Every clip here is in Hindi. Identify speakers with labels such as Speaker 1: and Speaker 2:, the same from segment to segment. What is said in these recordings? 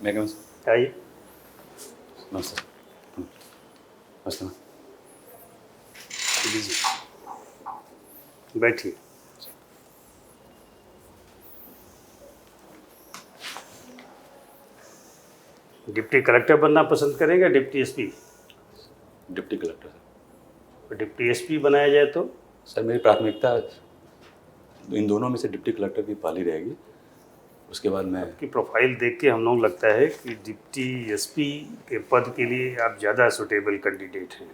Speaker 1: मैं
Speaker 2: आइए।
Speaker 1: नमस्ते। नमस्ते।
Speaker 2: जी बैठिए। डिप्टी कलेक्टर बनना पसंद करेंगे deputy SP?
Speaker 1: Deputy collector sir.
Speaker 2: Deputy SP बनाया जाए तो?
Speaker 1: सर मेरी प्राथमिकता इन दोनों में से डिप्टी कलेक्टर की पाली रहेगी। उसके बाद मैं
Speaker 2: आपकी प्रोफाइल देख के हम लोग लगता है कि डिप्टी एसपी के पद के लिए आप ज़्यादा सुटेबल कैंडिडेट हैं।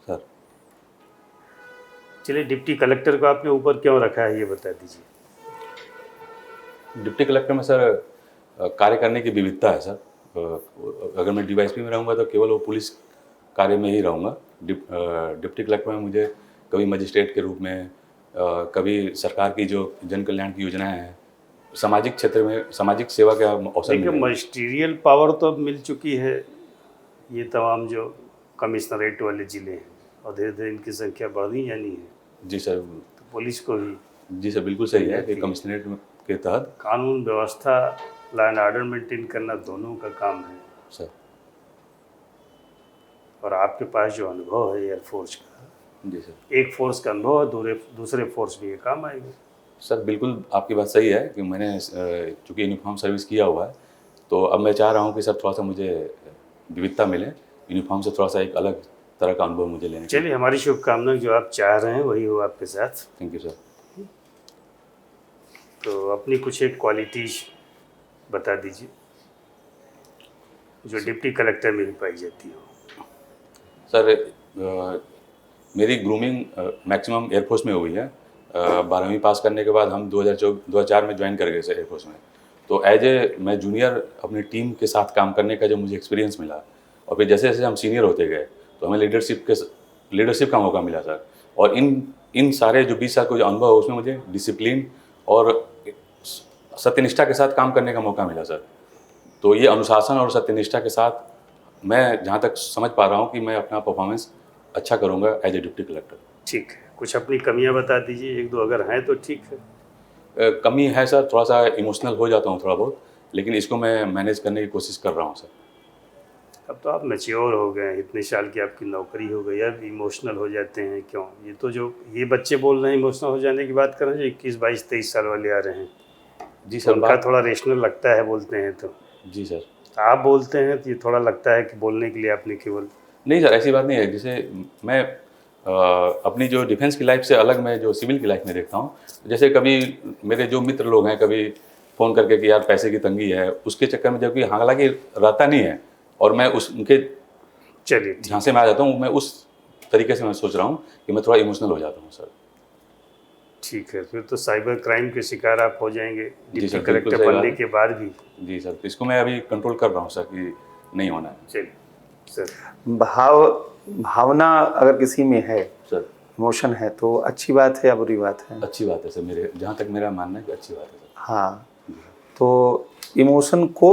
Speaker 1: सर
Speaker 2: चलिए, डिप्टी कलेक्टर को आपने ऊपर क्यों रखा है ये बता दीजिए।
Speaker 1: डिप्टी कलेक्टर में सर कार्य करने की विविधता है सर। अगर मैं डीवाईएसपी में रहूँगा तो केवल वो पुलिस कार्य में ही रहूँगा। डिप्टी कलेक्टर में मुझे कभी मजिस्ट्रेट के रूप में, कभी सरकार की जो जन कल्याण की योजनाएं हैं, सामाजिक क्षेत्र में सामाजिक सेवा का अवसर
Speaker 2: देखिए,
Speaker 1: मिलेगा।
Speaker 2: मजिस्ट्रियल पावर तो अब मिल चुकी है ये तमाम जो कमिश्नरेट वाले ज़िले हैं, और धीरे धीरे इनकी संख्या बढ़नी जानी है।
Speaker 1: जी सर।
Speaker 2: तो पुलिस को भी
Speaker 1: जी सर, बिल्कुल सही है कि कमिश्नरेट के तहत
Speaker 2: कानून व्यवस्था, लॉ एंड ऑर्डर मेंटेन करना दोनों का काम है।
Speaker 1: सर।
Speaker 2: और आपके पास जो अनुभव है एयरफोर्स का,
Speaker 1: जी सर।
Speaker 2: एक फोर्स का अनुभव है, दूसरे फोर्स भी ये काम आएगा।
Speaker 1: सर बिल्कुल आपकी बात सही है कि मैंने चूँकि यूनिफॉर्म सर्विस किया हुआ है, तो अब मैं चाह रहा हूँ कि सर थोड़ा सा मुझे विविधता मिले, यूनिफॉर्म से थोड़ा सा एक अलग तरह का अनुभव मुझे लेने।
Speaker 2: चलिए, हमारी शुभकामना, जो आप चाह रहे हैं वही हो आपके साथ।
Speaker 1: Thank you sir.
Speaker 2: तो अपनी कुछ एक क्वालिटीज बता दीजिए जो डिप्टी कलेक्टर में ही पाई जाती हो।
Speaker 1: सर मेरी ग्रूमिंग मैक्सिमम एयरफोर्स में हुई है। 12वीं पास करने के बाद हम 2004 में ज्वाइन कर गए सर एयरफोर्स में। तो मैं जूनियर अपनी टीम के साथ काम करने का जो मुझे एक्सपीरियंस मिला, और फिर जैसे जैसे हम सीनियर होते गए तो हमें लीडरशिप का मौका मिला सर। और इन सारे जो 20 साल का जो अनुभव है उसमें मुझे डिसिप्लिन और सत्यनिष्ठा के साथ काम करने का मौका मिला सर। तो ये अनुशासन और सत्यनिष्ठा के साथ मैं जहाँ तक समझ पा रहा हूँ कि मैं अपना परफॉर्मेंस अच्छा करूँगा एज ए डिप्टी कलेक्टर।
Speaker 2: ठीक है, कुछ अपनी कमियां बता दीजिए, एक दो अगर हैं तो ठीक है।
Speaker 1: कमी है सर, थोड़ा सा इमोशनल हो जाता हूँ थोड़ा बहुत, लेकिन इसको मैं मैनेज करने की कोशिश कर रहा हूँ सर।
Speaker 2: अब तो आप मैच्योर हो गए हैं, इतने साल की आपकी नौकरी हो गई, अब इमोशनल हो जाते हैं क्यों? ये तो जो ये बच्चे बोल रहे हैं इमोशनल हो जाने की बात कर रहे हैं, जो 21, 22, 23 साल वाले आ रहे हैं,
Speaker 1: जी सर।
Speaker 2: उनका थोड़ा रेशनल लगता है बोलते हैं तो।
Speaker 1: जी सर।
Speaker 2: आप बोलते हैं तो ये थोड़ा लगता है कि बोलने के लिए आपने केवल।
Speaker 1: नहीं सर, ऐसी बात नहीं है। जैसे मैं अपनी जो डिफेंस की लाइफ से अलग मैं जो सिविल की लाइफ में देखता हूँ, जैसे कभी मेरे जो मित्र लोग हैं कभी फ़ोन करके कि यार पैसे की तंगी है, उसके चक्कर में जबकि हालांकि रहता नहीं है, और मैं उनके
Speaker 2: चलिए
Speaker 1: झांसे में आ जाता हूँ, मैं उस तरीके से मैं सोच रहा हूँ कि मैं थोड़ा इमोशनल हो जाता हूँ सर।
Speaker 2: ठीक है, फिर तो साइबर क्राइम के शिकार आप हो जाएंगे डिप्टी
Speaker 1: सर, बिल्कुल
Speaker 2: कलेक्टर
Speaker 1: सही बात
Speaker 2: बनने
Speaker 1: है।
Speaker 2: के बाद भी।
Speaker 1: जी सर, तो इसको मैं अभी कंट्रोल कर रहा हूँ सर कि नहीं होना है।
Speaker 2: चलिए सर।
Speaker 3: भावना अगर किसी में है,
Speaker 1: सर
Speaker 3: इमोशन है, तो अच्छी बात है या बुरी बात है?
Speaker 1: अच्छी बात है सर, मेरे जहाँ तक मेरा मानना है कि अच्छी बात है सर।
Speaker 3: हाँ, तो इमोशन को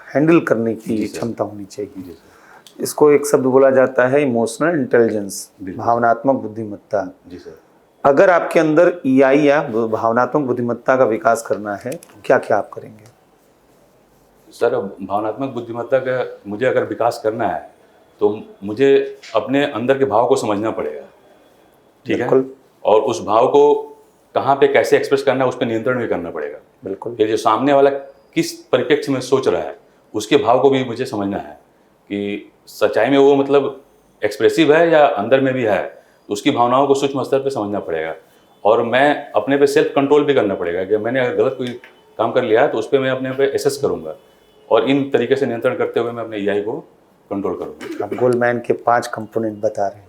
Speaker 3: हैंडल करने की
Speaker 1: जी सर।
Speaker 3: क्षमता होनी चाहिए।
Speaker 1: जी सर।
Speaker 3: इसको एक शब्द बोला जाता है इमोशनल इंटेलिजेंस,
Speaker 1: बिल्कुल।
Speaker 3: भावनात्मक बुद्धिमत्ता।
Speaker 1: जी सर।
Speaker 3: अगर आपके अंदर ईआई या भावनात्मक बुद्धिमत्ता का विकास करना है तो क्या क्या आप करेंगे?
Speaker 1: सर भावनात्मक बुद्धिमत्ता का मुझे अगर विकास करना है तो मुझे अपने अंदर के भाव को समझना पड़ेगा, ठीक है,
Speaker 3: बिल्कुल।
Speaker 1: और उस भाव को कहाँ पे कैसे एक्सप्रेस करना है उस पर नियंत्रण भी करना पड़ेगा।
Speaker 3: बिल्कुल।
Speaker 1: फिर जो सामने वाला किस परिप्रेक्ष्य में सोच रहा है उसके भाव को भी मुझे समझना है कि सच्चाई में वो मतलब एक्सप्रेसिव है या अंदर में भी है, तो उसकी भावनाओं को सूक्ष्म स्तर पे समझना पड़ेगा। और मैं अपने पे सेल्फ कंट्रोल भी करना पड़ेगा कि मैंने अगर गलत कोई काम कर लिया है तो उस पर मैं अपने पे एसेस करूँगा, और इन तरीके से नियंत्रण करते हुए मैं अपने ईआई को कंट्रोल करूँगा।
Speaker 3: आप गोलमैन के 5 कंपोनेंट बता रहे हैं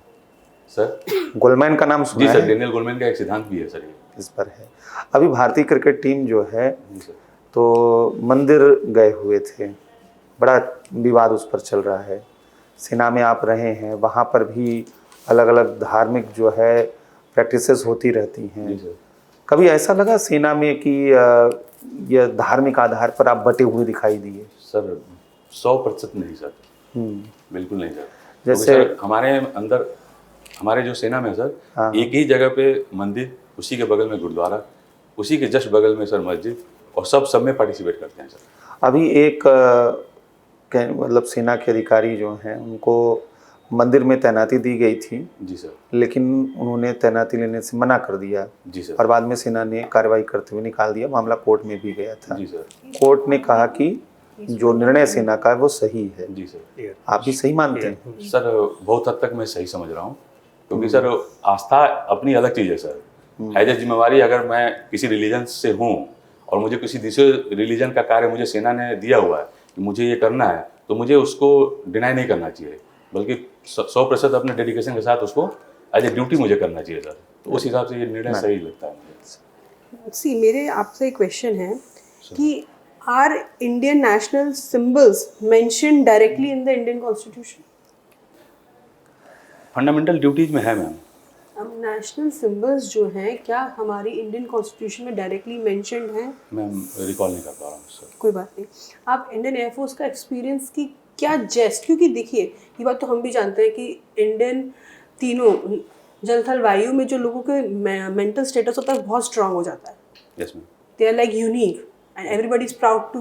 Speaker 1: सर।
Speaker 3: गोलमैन का नाम
Speaker 1: जी
Speaker 3: सुना
Speaker 1: सर,
Speaker 3: है?
Speaker 1: डेनियल गोलमैन का एक सिद्धांत भी है सर ये।
Speaker 3: इस पर है। अभी भारतीय क्रिकेट टीम जो है
Speaker 1: जी सर।
Speaker 3: तो मंदिर गए हुए थे, बड़ा विवाद उस पर चल रहा है। सेना में आप रहे हैं, वहाँ पर भी अलग अलग धार्मिक जो है प्रैक्टिसेस होती रहती
Speaker 1: जी
Speaker 3: हैं।
Speaker 1: सर।
Speaker 3: कभी ऐसा लगा सेना में कि यह धार्मिक आधार पर आप बटे हुए दिखाई दिए?
Speaker 1: सर 100% नहीं सर, बिल्कुल नहीं सर।
Speaker 3: जैसे
Speaker 1: सर हमारे अंदर, हमारे जो सेना में सर,
Speaker 3: हाँ।
Speaker 1: एक ही जगह पे मंदिर, उसी के बगल में गुरुद्वारा, उसी के जस्ट बगल में सर मस्जिद, और सब में पार्टिसिपेट करते हैं सर।
Speaker 3: अभी एक मतलब सेना के अधिकारी जो हैं उनको मंदिर में तैनाती दी गई थी,
Speaker 1: जी सर।
Speaker 3: लेकिन उन्होंने तैनाती लेने से मना कर दिया
Speaker 1: जी सर।
Speaker 3: और बाद में सेना ने कार्रवाई करते हुए निकाल दिया। मामला कोर्ट में भी गया था।
Speaker 1: जी सर।
Speaker 3: कोर्ट ने कहा कि जो निर्णय सेना का है वो सही है।
Speaker 1: जी सर।
Speaker 3: आप भी सही मानते हैं?
Speaker 1: सर बहुत हद तक मैं सही समझ रहा हूँ, क्योंकि सर आस्था अपनी अलग चीज़ है सर। एज ए जिम्मेवारी अगर मैं किसी रिलीजन से हूँ और मुझे किसी दूसरे रिलीजन का कार्य मुझे सेना ने दिया हुआ है कि मुझे ये करना है, तो मुझे उसको डिनाई नहीं करना चाहिए, बल्कि 100% अपने डेडिकेशन के साथ उसको एज ए ड्यूटी मुझे करना चाहिए सर। तो उस हिसाब से ये निर्णय सही लगता है मुझे।
Speaker 4: सी मेरे आपसे एक क्वेश्चन है कि are Indian national symbols mentioned directly in the Indian constitution?
Speaker 1: Fundamental duties में है मैम।
Speaker 4: अब नेशनल सिंबल्स जो हैं क्या हमारी इंडियन कॉन्स्टिट्यूशन में डायरेक्टली मेंशन्ड हैं?
Speaker 1: मैम रिकॉल नहीं कर पा रहा हूँ सर।
Speaker 4: कोई बात नहीं। आप इंडियन एयरफोर्स का एक्सपीरियंस की क्या जेस्ट, क्योंकि देखिए ये बात तो हम भी जानते हैं कि इंडियन तीनों जल थल वायु में जो लोगों के मेंटल स्टेटस होता है बहुत स्ट्रांग हो जाता है।
Speaker 1: Yes ma'am.
Speaker 4: They are like unique and everybody is proud to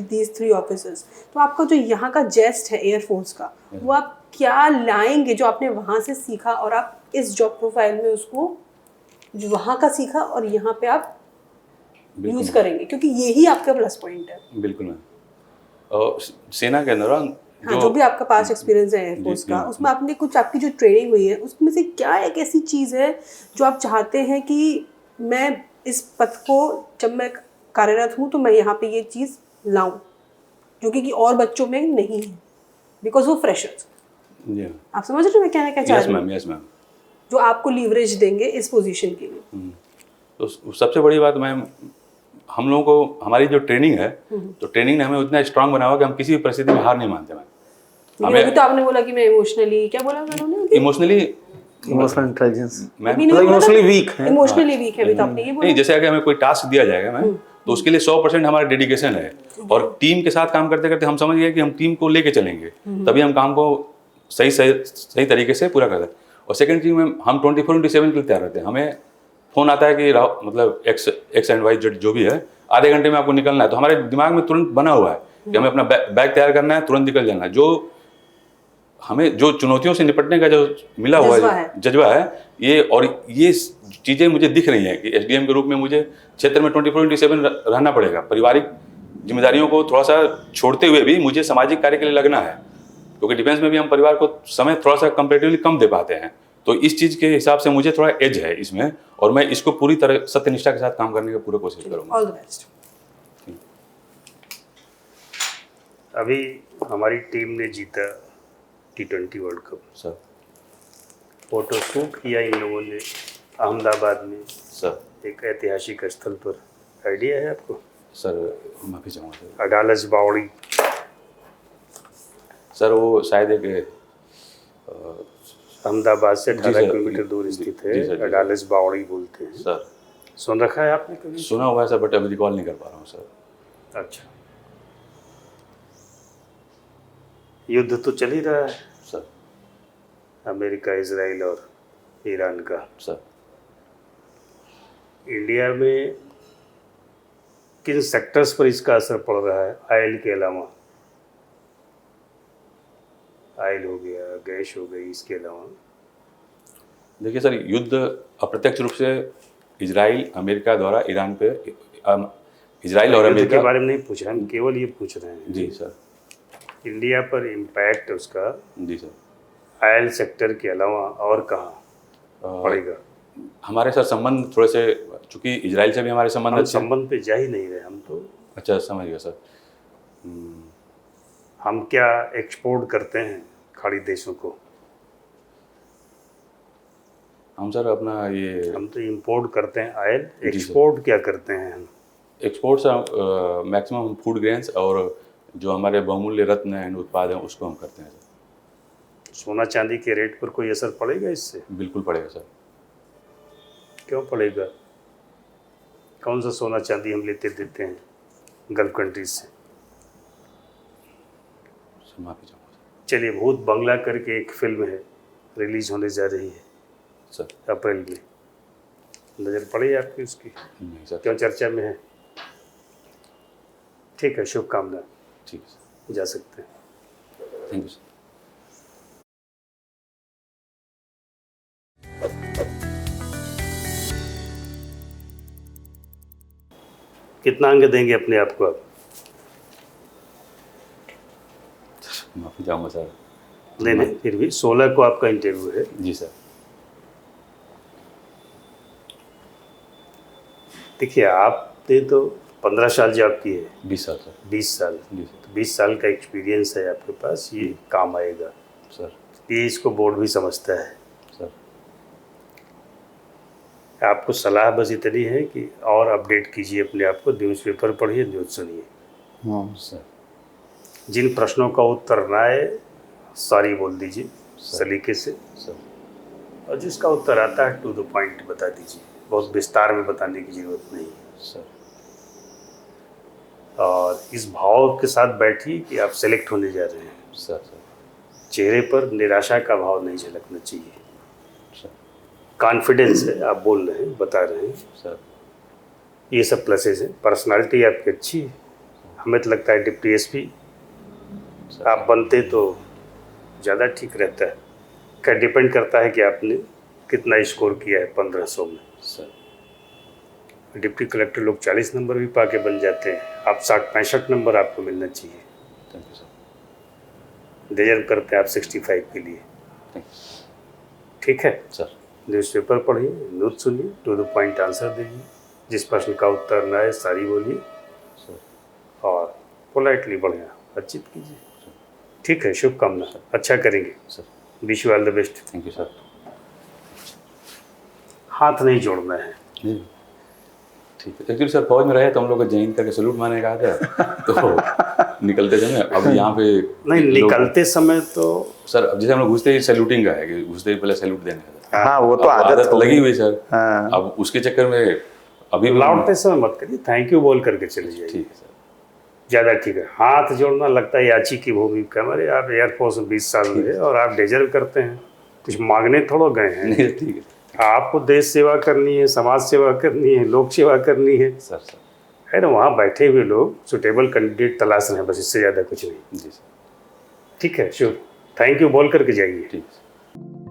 Speaker 4: these 3 officers. तो आपका जो यहाँ का जेस्ट है एयरफोर्स का, वो आप क्या लाएंगे जो आपने वहाँ से सीखा और आप इस जॉब प्रोफाइल में उसको जो वहाँ का सीखा और यहाँ पे आप यूज़ करेंगे, क्योंकि यही आपका प्लस पॉइंट है।
Speaker 1: बिल्कुल मैम। और सेना के अंदर
Speaker 4: हाँ, जो भी आपका पास एक्सपीरियंस है एयरफोर्स का, उसमें आपने कुछ आपकी जो ट्रेनिंग हुई है उसमें से क्या एक ऐसी चीज़ है जो आप चाहते हैं कि मैं इस पथ को जब मैं कार्यरत हूँ तो मैं यहाँ पे ये चीज़ लाऊं जो कि और बच्चों में नहीं है, बिकॉज वो फ्रेशर्स। आप समझ रहे हो मैं क्या चाह रही हूँ?
Speaker 1: Yes ma'am.
Speaker 4: जो आपको लीवरेज देंगे इस पोजीशन के लिए।
Speaker 1: तो सबसे बड़ी बात मैम, हम लोगों को हमारी जो ट्रेनिंग है, तो ट्रेनिंग ने हमें उतना स्ट्रांग बना हुआ कि हम किसी भी परिस्थिति में हार नहीं मानते मैम।
Speaker 4: लेकिन अभी तो आपने बोला कि मैं इमोशनली, क्या बोला उन्होंने?
Speaker 1: Emotionally
Speaker 3: intelligence
Speaker 1: ma'am,
Speaker 3: emotionally weak है।
Speaker 4: इमोशनली वीक है अभी तो आपने ये बोला।
Speaker 1: नहीं, जैसे अगर हमें कोई टास्क दिया जाएगा मैम, तो उसके लिए 100% हमारा डेडिकेशन है और टीम के साथ काम करते करते हम समझ गए कि हम टीम को लेके चलेंगे, तभी हम काम को सही तरीके से पूरा करते हैं। और सेकंड चीज में हम 24/7 के लिए तैयार रहते हैं। हमें फोन आता है कि मतलब एक्स एंड वाई जेड जो भी है, आधे घंटे में आपको निकलना है, तो हमारे दिमाग में तुरंत बना हुआ है कि हमें अपना बैग तैयार करना है, तुरंत निकल जाना है। जो हमें जो चुनौतियों से निपटने का जो मिला हुआ जज्बा है ये चीज़ें मुझे दिख रही हैं कि एसडीएम के रूप में मुझे क्षेत्र में 24/7 रहना पड़ेगा। पारिवारिक जिम्मेदारियों को थोड़ा सा छोड़ते हुए भी मुझे सामाजिक कार्य के लिए लगना है, क्योंकि डिफेंस में भी हम परिवार को समय थोड़ा सा कंपेरेटिवली कम दे पाते हैं। तो इस चीज़ के हिसाब से मुझे थोड़ा एज है इसमें, और मैं इसको पूरी तरह सत्यनिष्ठा के साथ काम करने की पूरी कोशिश करूँगा।
Speaker 4: All the best.
Speaker 2: अभी हमारी टीम ने जीता T20 world cup
Speaker 1: sir.
Speaker 2: Photo shoot किया इन लोगों ने अहमदाबाद में
Speaker 1: सर।
Speaker 2: एक ऐतिहासिक स्थल पर। आइडिया है आपको?
Speaker 1: सर माफ़ी चाहूँगा सर।
Speaker 2: अडालज बावड़ी।
Speaker 1: सर वो शायद एक
Speaker 2: अहमदाबाद से 18 किलोमीटर दूर स्थित है, अडालज बावड़ी बोलते हैं
Speaker 1: सर।
Speaker 2: सुन रखा है आपने कभी?
Speaker 1: सुना हुआ है सर, बट अभी रिकॉल नहीं कर पा रहा हूँ सर।
Speaker 2: अच्छा, युद्ध तो चल ही रहा है
Speaker 1: सर।
Speaker 2: अमेरिका, इजराइल और ईरान का।
Speaker 1: सर।
Speaker 2: इंडिया में किन सेक्टर्स पर इसका असर पड़ रहा है आयल के अलावा? आयल हो गया, गैस हो गई, इसके अलावा?
Speaker 1: देखिए सर, युद्ध अप्रत्यक्ष रूप से इजराइल अमेरिका द्वारा ईरान पे, इजराइल और
Speaker 2: युद्ध
Speaker 1: अमेरिका
Speaker 2: के बारे में नहीं पूछा, हम केवल ये पूछ रहे हैं
Speaker 1: जी सर।
Speaker 2: इंडिया पर इम्पैक्ट उसका
Speaker 1: जी सर।
Speaker 2: आयल सेक्टर के अलावा और कहाँ पड़ेगा?
Speaker 1: हमारे सर संबंध थोड़े से, चूंकि इजराइल से भी हमारे संबंध
Speaker 2: हम
Speaker 1: अच्छे हैं।
Speaker 2: संबंध पे जा ही नहीं रहे हम तो।
Speaker 1: अच्छा, समझ गया सर।
Speaker 2: हम क्या एक्सपोर्ट करते हैं खाड़ी देशों को?
Speaker 1: हम सर अपना ये
Speaker 2: हम तो इंपोर्ट करते हैं आयल। एक्सपोर्ट क्या करते हैं हम?
Speaker 1: Export sir maximum food grains और जो हमारे बहुमूल्य रत्न एंड उत्पाद हैं उसको हम करते हैं सर।
Speaker 2: सोना चांदी के रेट पर कोई असर पड़ेगा इससे?
Speaker 1: बिल्कुल पड़ेगा सर।
Speaker 2: क्यों पड़ेगा? कौन सा सोना चांदी हम लेते देते हैं गल्फ कंट्रीज से?
Speaker 1: माफ़ी चाहूँगा
Speaker 2: चलिए, भूत बंगला करके एक फिल्म है, रिलीज होने जा रही है
Speaker 1: सर।
Speaker 2: अप्रैल में, नज़र पड़ी आपकी उसकी?
Speaker 1: नहीं सर।
Speaker 2: क्यों चर्चा में है? ठीक है, शुभकामना।
Speaker 1: ठीक है सर,
Speaker 2: जा सकते हैं।
Speaker 1: Thank you sir.
Speaker 2: कितना अंक देंगे अपने आप को आप?
Speaker 1: माफ़ी चाहूँगा सर।
Speaker 2: नहीं नहीं, फिर भी 16 को आपका इंटरव्यू है।
Speaker 1: जी सर।
Speaker 2: देखिए, आपने तो 15 साल जॉब की है।
Speaker 1: 20 साल सर।
Speaker 2: 20 साल,
Speaker 1: जी सर।
Speaker 2: तो 20 साल का एक्सपीरियंस है आपके पास, ये काम आएगा।
Speaker 1: सर।
Speaker 2: ये इसको बोर्ड भी समझता है।
Speaker 1: सर।
Speaker 2: आपको सलाह बस इतनी है कि और अपडेट कीजिए अपने आप को, न्यूज़पेपर पढ़िए, न्यूज़ सुनिए।
Speaker 1: सर।
Speaker 2: जिन प्रश्नों का उत्तर ना आए, सॉरी बोल दीजिए सलीके से,
Speaker 1: सर।
Speaker 2: और जिसका उत्तर आता है टू द पॉइंट बता दीजिए, बहुत विस्तार में बताने की ज़रूरत नहीं है।
Speaker 1: सर।
Speaker 2: और इस भाव के साथ बैठिए कि आप सेलेक्ट होने जा रहे हैं।
Speaker 1: सर। सर।
Speaker 2: चेहरे पर निराशा का भाव नहीं झलकना चाहिए।
Speaker 1: सर।
Speaker 2: कॉन्फिडेंस है, आप बोल रहे हैं, बता रहे हैं,
Speaker 1: सर।
Speaker 2: ये सब प्लसेस हैं। पर्सनालिटी आपकी अच्छी है। हमें तो लगता है डिप्टी एसपी आप बनते तो ज़्यादा ठीक रहता है। क्या डिपेंड करता है कि आपने कितना स्कोर किया है 1500 में।
Speaker 1: सर।
Speaker 2: डिप्टी कलेक्टर लोग 40 नंबर भी पाके बन जाते हैं, आप 60-65 नंबर आपको मिलना चाहिए।
Speaker 1: Thank you sir.
Speaker 2: डिजर्व करते हैं आप 65 के लिए।
Speaker 1: थैंक यू
Speaker 2: ठीक है,
Speaker 1: सर।
Speaker 2: न्यूज़पेपर पढ़िए, न्यूज़ सुनिए, टू द पॉइंट आंसर दीजिए। जिस प्रश्न का उत्तर ना आए, सारी बोलिए
Speaker 1: सर।
Speaker 2: और पोलाइटली बढ़िया बातचीत कीजिए। ठीक है, शुभकामना, अच्छा करेंगे
Speaker 1: sir.
Speaker 2: Wish you all the best.
Speaker 1: Thank you sir.
Speaker 2: हाथ नहीं जोड़ना है।
Speaker 1: जी ठीक है। एक्चुअली सर फौज में रहे तो हम लोग को जैन करके सैल्यूट मारने कहा था तो निकलते समय अब यहाँ पे
Speaker 2: नहीं, निकलते समय तो
Speaker 1: सर अब जैसे हम लोग घुसते ही सैल्यूटिंग का है कि घुसते ही पहले सैल्यूट देने का।
Speaker 3: हाँ, वो तो
Speaker 1: अब
Speaker 3: आदत हो
Speaker 1: लगी
Speaker 3: गई।
Speaker 1: हुई सर।
Speaker 3: हाँ।
Speaker 1: अब उसके चक्कर में अभी भी
Speaker 2: लौटते समय मत करिए, थैंक यू बोल करके चले जाइए,
Speaker 1: ठीक है सर।
Speaker 2: ज़्यादा ठीक है। हाथ जोड़ना लगता है याची की भूमिका। हमारे आप एयरफोर्स में 20 साल रहे और आप डिजर्व करते हैं, कुछ मांगने थोड़ा गए हैं।
Speaker 1: नहीं ठीक है
Speaker 2: आपको देश सेवा करनी है, समाज सेवा करनी है, लोक सेवा करनी है।
Speaker 1: सर। सर
Speaker 2: है ना, वहाँ बैठे हुए लोग सुटेबल कैंडिडेट तलाश रहे हैं, बस इससे ज़्यादा कुछ नहीं।
Speaker 1: जी सर।
Speaker 2: ठीक है, श्योर, थैंक यू बोल करके जाइए।
Speaker 1: ठीक है।